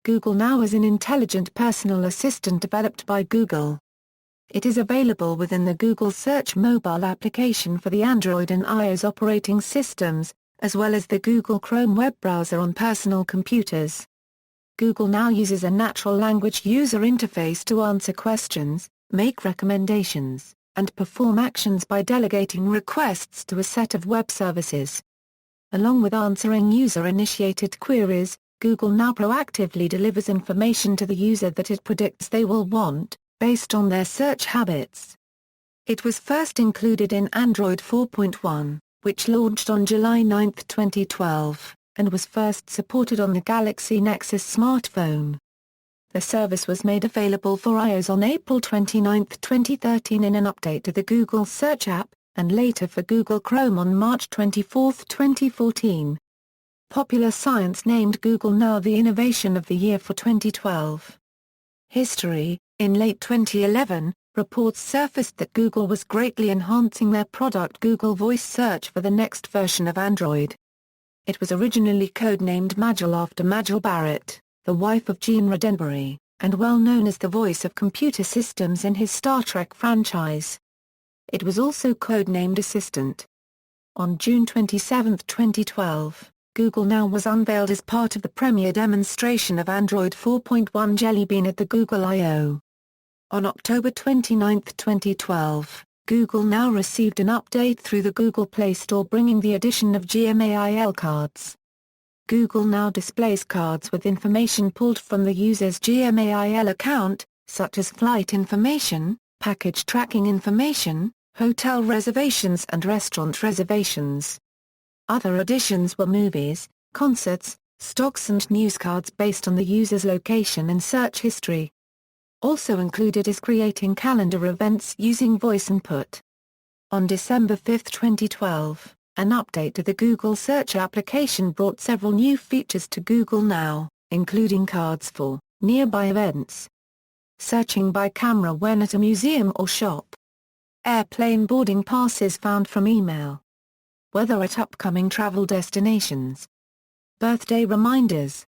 Google Now is an intelligent personal assistant developed by Google. It is available within the Google Search mobile application for the Android and iOS operating systems, as well as the Google Chrome web browser on personal computers. Google Now uses a natural language user interface to answer questions, make recommendations, and perform actions by delegating requests to a set of web services. Along with answering user-initiated queries, Google Now proactively delivers information to the user that it predicts they will want, based on their search habits. It was first included in Android 4.1, which launched on July 9, 2012, and was first supported on the Galaxy Nexus smartphone. The service was made available for iOS on April 29, 2013 in an update to the Google Search app, and later for Google Chrome on March 24, 2014. Popular Science named Google Now the Innovation of the Year for 2012. History: in late 2011, reports surfaced that Google was greatly enhancing their product Google Voice Search for the next version of Android. It was originally codenamed Majel after Majel Barrett, the wife of Gene Roddenberry, and well known as the voice of computer systems in his Star Trek franchise. It was also codenamed Assistant. On June 27, 2012, Google Now was unveiled as part of the premiere demonstration of Android 4.1 Jelly Bean at the Google I/O. On October 29, 2012, Google Now received an update through the Google Play Store bringing the addition of GMAIL cards. Google Now displays cards with information pulled from the user's GMAIL account, such as flight information, package tracking information, hotel reservations and restaurant reservations. Other additions were movies, concerts, stocks and news cards based on the user's location and search history. Also included is creating calendar events using voice input. On December 5, 2012, an update to the Google Search application brought several new features to Google Now, including cards for nearby events, searching by camera when at a museum or shop, airplane boarding passes found from email, weather at upcoming travel destinations, birthday reminders,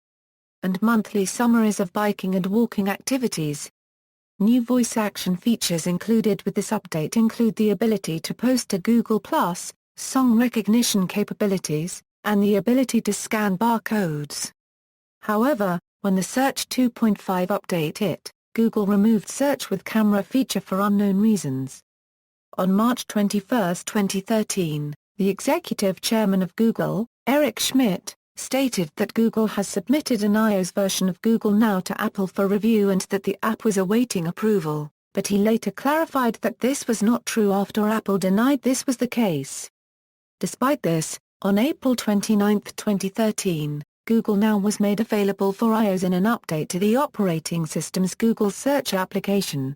and monthly summaries of biking and walking activities. New voice action features included with this update include the ability to post to Google+, song recognition capabilities, and the ability to scan barcodes. However, when the Search 2.5 update hit, Google removed Search with Camera feature for unknown reasons. On March 21, 2013, the executive chairman of Google, Eric Schmidt, stated that Google has submitted an iOS version of Google Now to Apple for review and that the app was awaiting approval, but he later clarified that this was not true after Apple denied this was the case. Despite this, on April 29, 2013, Google Now was made available for iOS in an update to the operating system's Google Search application.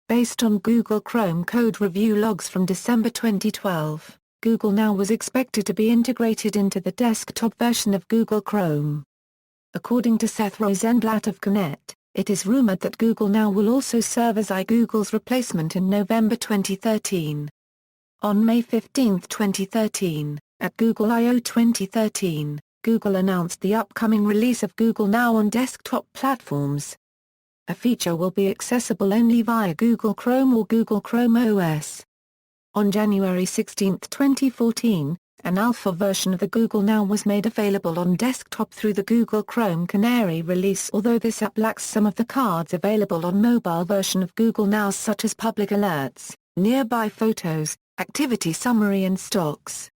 Based on Google Chrome code review logs from December 2012, Google Now was expected to be integrated into the desktop version of Google Chrome. According to Seth Rosenblatt of Connect, it is rumored that Google Now will also serve as iGoogle's replacement in November 2013. On May 15, 2013, at Google I/O 2013, Google announced the upcoming release of Google Now on desktop platforms. A feature will be accessible only via Google Chrome or Google Chrome OS. On January 16, 2014, an alpha version of the Google Now was made available on desktop through the Google Chrome Canary release, although this app lacks some of the cards available on mobile version of Google Now such as public alerts, nearby photos, activity summary and stocks.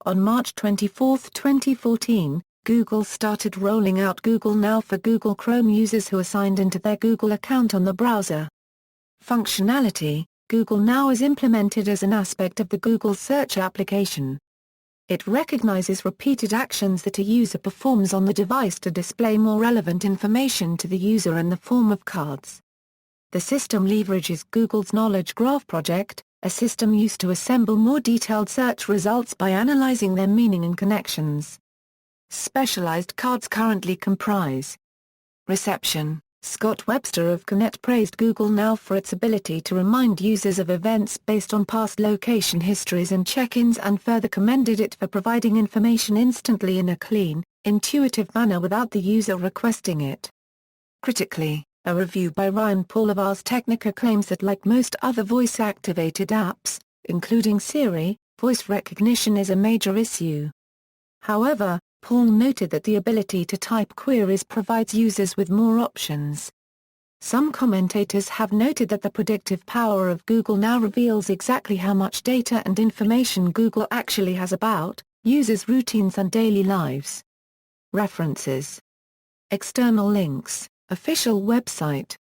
On March 24, 2014, Google started rolling out Google Now for Google Chrome users who are signed into their Google account on the browser. Functionality: Google Now is implemented as an aspect of the Google Search application. It recognizes repeated actions that a user performs on the device to display more relevant information to the user in the form of cards. The system leverages Google's Knowledge Graph project, a system used to assemble more detailed search results by analyzing their meaning and connections. Specialized cards currently comprise reception. Scott Webster of Connect praised Google Now for its ability to remind users of events based on past location histories and check-ins and further commended it for providing information instantly in a clean, intuitive manner without the user requesting it. Critically, a review by Ryan Paul of Ars Technica claims that like most other voice-activated apps, including Siri, voice recognition is a major issue. However, Paul noted that the ability to type queries provides users with more options. Some commentators have noted that the predictive power of Google now reveals exactly how much data and information Google actually has about users' routines and daily lives. References. External links, official website.